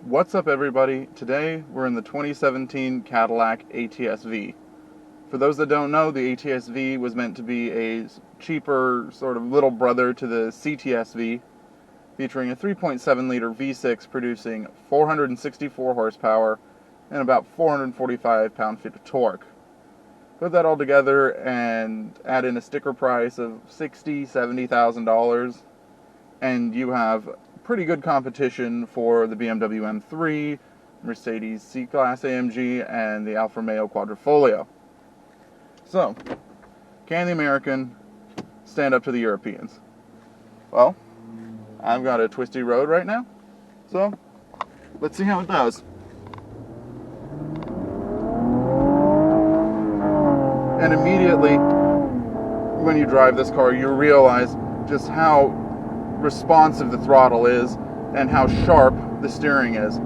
What's up, everybody? Today we're in the 2017 Cadillac ATS-V. For those that don't know, the ATS-V was meant to be a cheaper sort of little brother to the CTS-V, featuring a 3.7 liter V6 producing 464 horsepower and about 445 pound-feet of torque. Put that all together and add in a sticker price of $60,000, $70,000, and you have pretty good competition for the BMW M3, Mercedes C-Class AMG, and the Alfa Romeo Quadrifoglio. So, can the American stand up to the Europeans? Well, I've got a twisty road right now, so let's see how it does. And immediately, when you drive this car, you realize just how responsive the throttle is and how sharp the steering is.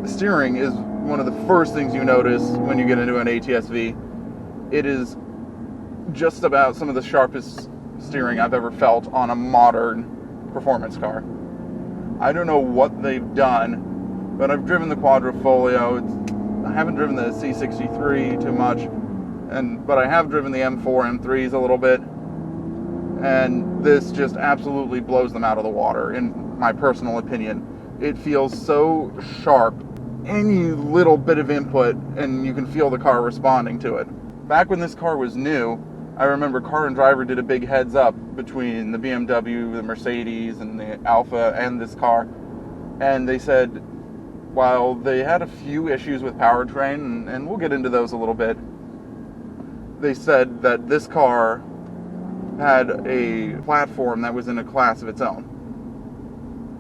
The steering is one of the first things you notice when you get into an ATS-V. It is just about some of the sharpest steering I've ever felt on a modern performance car. I don't know what they've done, but I've driven the Quadrifoglio. I haven't driven the C63 too much, but I have driven the M4, M3s a little bit, and this just absolutely blows them out of the water, in my personal opinion. It feels so sharp. Any little bit of input, and you can feel the car responding to it. Back when this car was new, I remember Car and Driver did a big heads up between the BMW, the Mercedes, and the Alfa, and this car, and they said, while they had a few issues with powertrain, and we'll get into those a little bit, they said that this car had a platform that was in a class of its own.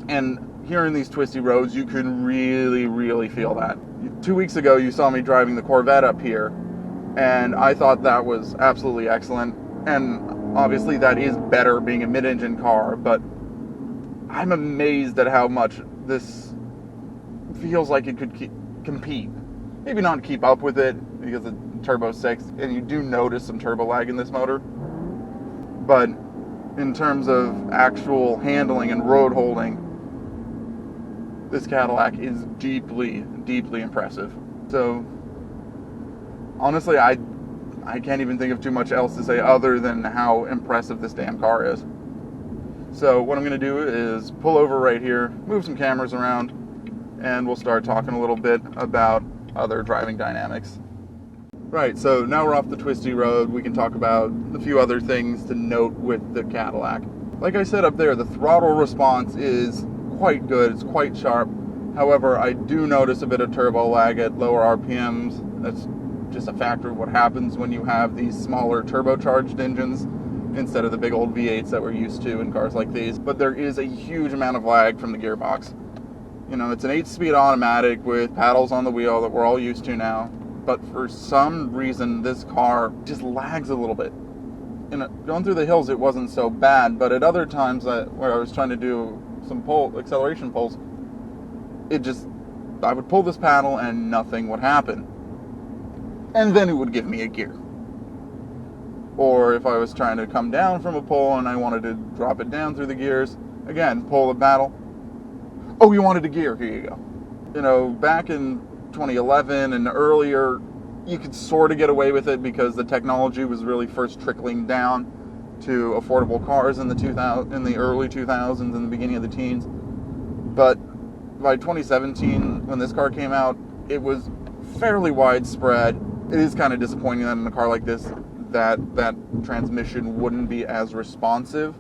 And here in these twisty roads, you can really feel that. 2 weeks ago, you saw me driving the Corvette up here, and I thought that was absolutely excellent. And obviously that is better being a mid-engine car, but I'm amazed at how much this feels like it could compete. Maybe not keep up with it because it's Turbo 6, and you do notice some turbo lag in this motor. But in terms of actual handling and road holding, this Cadillac is deeply impressive. So honestly, I can't even think of too much else to say other than how impressive this damn car is. So what I'm going to do is pull over right here, move some cameras around, and we'll start talking a little bit about other driving dynamics. Right, so now we're off the twisty road. We can talk about a few other things to note with the Cadillac. Like I said up there, the throttle response is quite good. It's quite sharp. However, I do notice a bit of turbo lag at lower RPMs. That's just a factor of what happens when you have these smaller turbocharged engines instead of the big old V8s that we're used to in cars like these. But there is a huge amount of lag from the gearbox. You know, it's an 8-speed automatic with paddles on the wheel that we're all used to now. But for some reason, this car just lags a little bit. Going through the hills, it wasn't so bad, but at other times where I was trying to do some acceleration pulls, I would pull this paddle and nothing would happen. And then it would give me a gear. Or if I was trying to come down from a pull and I wanted to drop it down through the gears, again, pull the paddle. Oh, you wanted a gear, here you go. You know, back in 2011 and earlier, you could sort of get away with it because the technology was really first trickling down to affordable cars in the early 2000s and the beginning of the teens. But by 2017, when this car came out, it was fairly widespread. It is kind of disappointing that in a car like this, that transmission wouldn't be as responsive.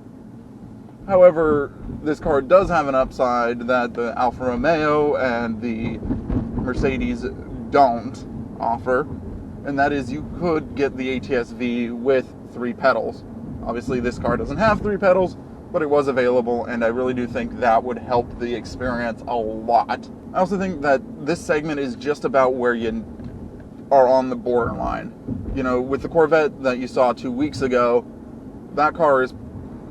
However, this car does have an upside that the Alfa Romeo and the Mercedes don't offer, and that is you could get the ATS-V with 3 pedals. Obviously this car doesn't have 3 pedals, but it was available, and I really do think that would help the experience a lot. I also think that this segment is just about where you are on the borderline. You know, with the Corvette that you saw 2 weeks ago, that car is,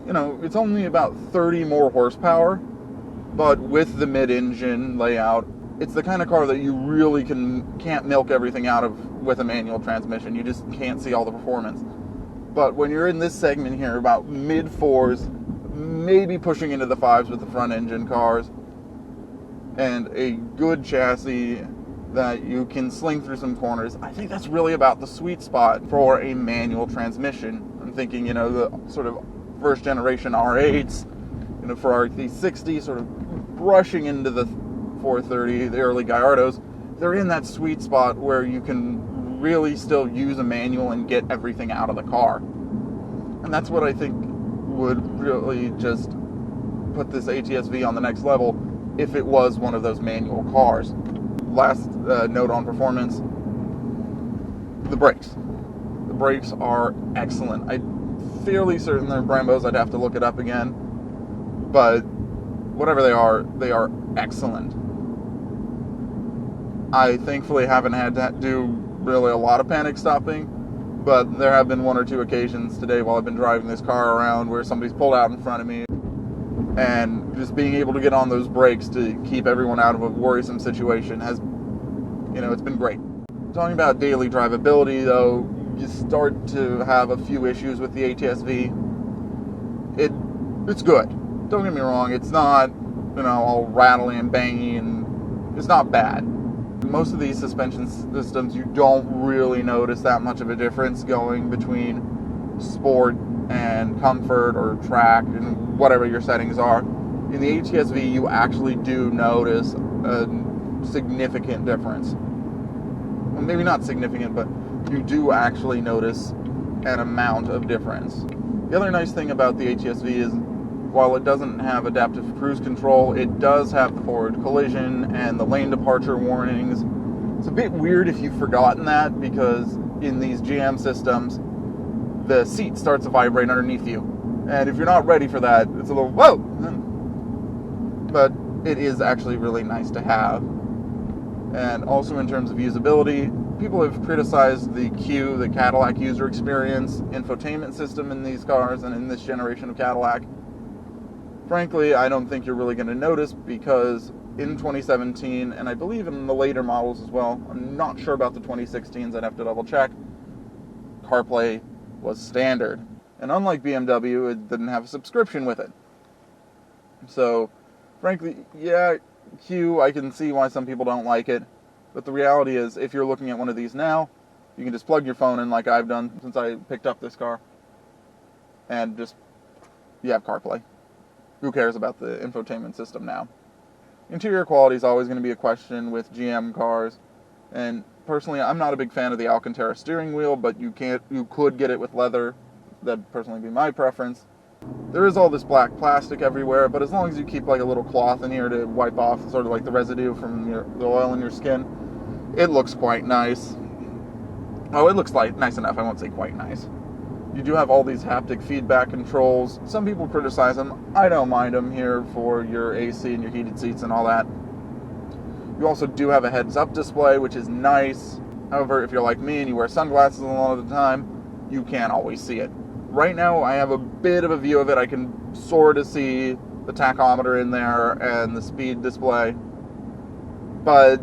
you know, it's only about 30 more horsepower, but with the mid-engine layout, it's the kind of car that you really can't milk everything out of with a manual transmission. You just can't see all the performance. But when you're in this segment here, about mid-4s, maybe pushing into the 5s with the front engine cars, and a good chassis that you can sling through some corners. I think that's really about the sweet spot for a manual transmission. I'm thinking, the sort of first generation R8s, Ferrari 60, sort of brushing into the 430, the early Gallardos. They're in that sweet spot where you can really still use a manual and get everything out of the car. And that's what I think would really just put this ATS-V on the next level if it was one of those manual cars. Last note on performance, the brakes. The brakes are excellent. I'm fairly certain they're Brembos. I'd have to look it up again. But whatever they are excellent. I thankfully haven't had to do really a lot of panic stopping, but there have been one or two occasions today while I've been driving this car around where somebody's pulled out in front of me, and just being able to get on those brakes to keep everyone out of a worrisome situation has, it's been great. Talking about daily drivability, though, you start to have a few issues with the ATS-V. It's good. Don't get me wrong, it's not, all rattly and bangy, and it's not bad. Most of these suspension systems, you don't really notice that much of a difference going between sport and comfort or track and whatever your settings are. In the ATS-V, you actually do notice a significant difference. Well, maybe not significant, but you do actually notice an amount of difference. The other nice thing about the ATS-V is, while it doesn't have adaptive cruise control, it does have the forward collision and the lane departure warnings. It's a bit weird if you've forgotten that, because in these GM systems, the seat starts to vibrate underneath you. And if you're not ready for that, it's a little, whoa! But it is actually really nice to have. And also in terms of usability, people have criticized the the Cadillac user experience, infotainment system in these cars and in this generation of Cadillac. Frankly, I don't think you're really going to notice, because in 2017, and I believe in the later models as well, I'm not sure about the 2016s, I'd have to double check, CarPlay was standard. And unlike BMW, it didn't have a subscription with it. So, frankly, yeah, Q, I can see why some people don't like it, but the reality is, if you're looking at one of these now, you can just plug your phone in like I've done since I picked up this car, and you have CarPlay. Who cares about the infotainment system now? Interior quality is always going to be a question with GM cars, and personally, I'm not a big fan of the Alcantara steering wheel, but you could get it with leather. That'd personally be my preference. There is all this black plastic everywhere, but as long as you keep like a little cloth in here to wipe off sort of like the residue from the oil in your skin, it looks quite nice. Oh, it looks like nice enough. I won't say quite nice. You do have all these haptic feedback controls. Some people criticize them. I don't mind them here for your AC and your heated seats and all that. You also do have a heads-up display, which is nice. However, if you're like me and you wear sunglasses a lot of the time, you can't always see it. Right now, I have a bit of a view of it. I can sort of see the tachometer in there and the speed display. But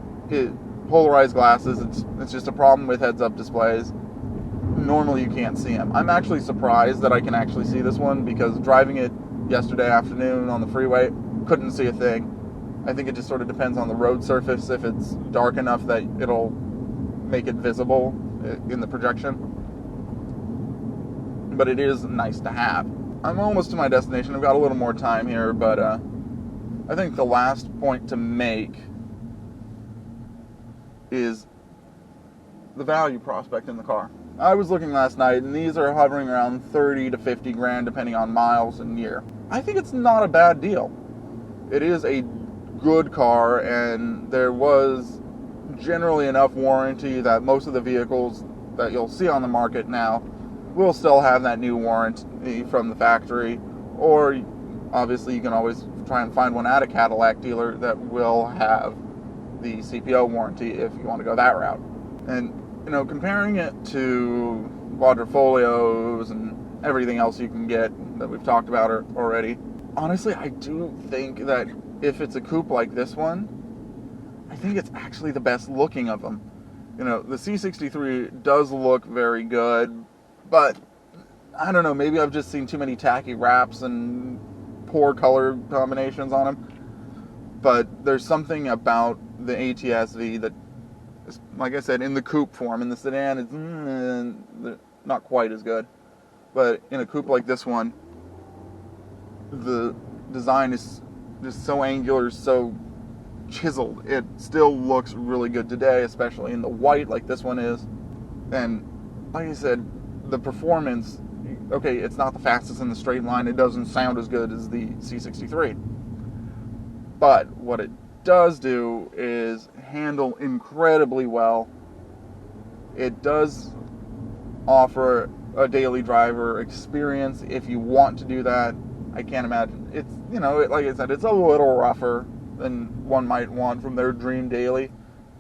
polarized glasses, it's just a problem with heads-up displays. Normally you can't see them. I'm actually surprised that I can actually see this one, because driving it yesterday afternoon on the freeway, couldn't see a thing. I think it just sort of depends on the road surface, if it's dark enough that it'll make it visible in the projection. But it is nice to have. I'm almost to my destination. I've got a little more time here, but I think the last point to make is the value prospect in the car. I was looking last night, and these are hovering around 30 to 50 grand, depending on miles and year. I think it's not a bad deal. It is a good car, and there was generally enough warranty that most of the vehicles that you'll see on the market now will still have that new warranty from the factory, or obviously you can always try and find one at a Cadillac dealer that will have the CPO warranty if you want to go that route. And comparing it to quadrifolios and everything else you can get that we've talked about already, honestly, I do think that if it's a coupe like this one, I think it's actually the best looking of them. The C63 does look very good, but I don't know, maybe I've just seen too many tacky wraps and poor color combinations on them. But there's something about the ATS-V that is, like I said, in the coupe form. In the sedan, it's not quite as good. But in a coupe like this one, the design is just so angular, so chiseled. It still looks really good today, especially in the white like this one is. And like I said, the performance, okay, it's not the fastest in the straight line. It doesn't sound as good as the C63. But what it does do is handle incredibly well. It does offer a daily driver experience if you want to do that. I can't imagine. It's, like I said, it's a little rougher than one might want from their dream daily.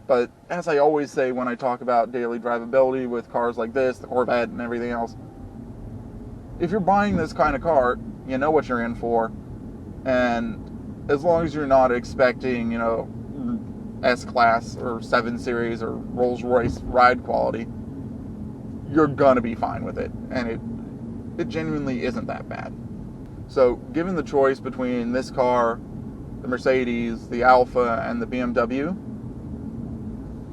But as I always say when I talk about daily drivability with cars like this, the Corvette and everything else, if you're buying this kind of car, you know what you're in for. And as long as you're not expecting, S-Class or 7 Series or Rolls-Royce ride quality, you're gonna be fine with it. And it genuinely isn't that bad. So given the choice between this car, the Mercedes, the Alfa, and the BMW,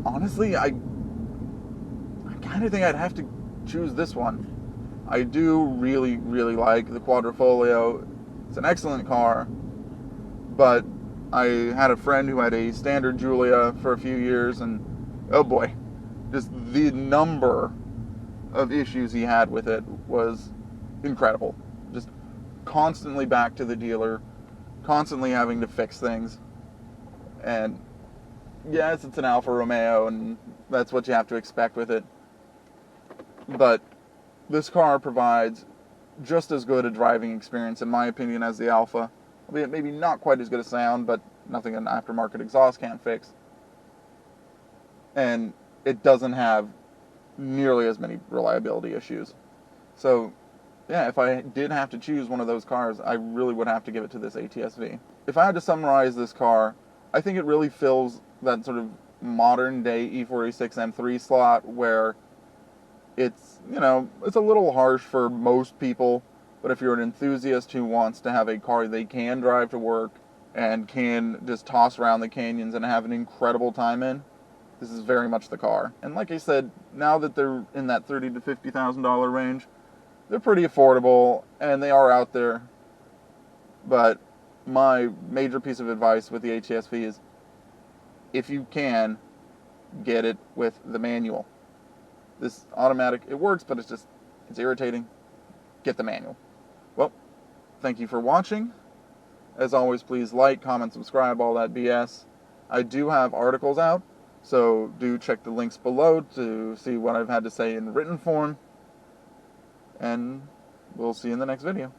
honestly, I kind of think I'd have to choose this one. I do really, really like the Quadrifoglio. It's an excellent car, but I had a friend who had a standard Giulia for a few years, and oh boy, just the number of issues he had with it was incredible. Just constantly back to the dealer, constantly having to fix things. And yes, it's an Alfa Romeo, and that's what you have to expect with it. But this car provides just as good a driving experience, in my opinion, as the Alfa. Albeit maybe not quite as good a sound, but nothing an aftermarket exhaust can't fix. And it doesn't have nearly as many reliability issues. So, yeah, if I did have to choose one of those cars, I really would have to give it to this ATS-V. If I had to summarize this car, I think it really fills that sort of modern day E46 M3 slot where it's, it's a little harsh for most people, but if you're an enthusiast who wants to have a car they can drive to work and can just toss around the canyons and have an incredible time in, this is very much the car. And like I said, now that they're in that $30,000 to $50,000 range, they're pretty affordable and they are out there. But my major piece of advice with the ATS-V is, if you can, get it with the manual. This automatic, it works, but it's irritating. Get the manual. Well, thank you for watching. As always, please like, comment, subscribe, all that BS. I do have articles out, so do check the links below to see what I've had to say in written form. And we'll see you in the next video.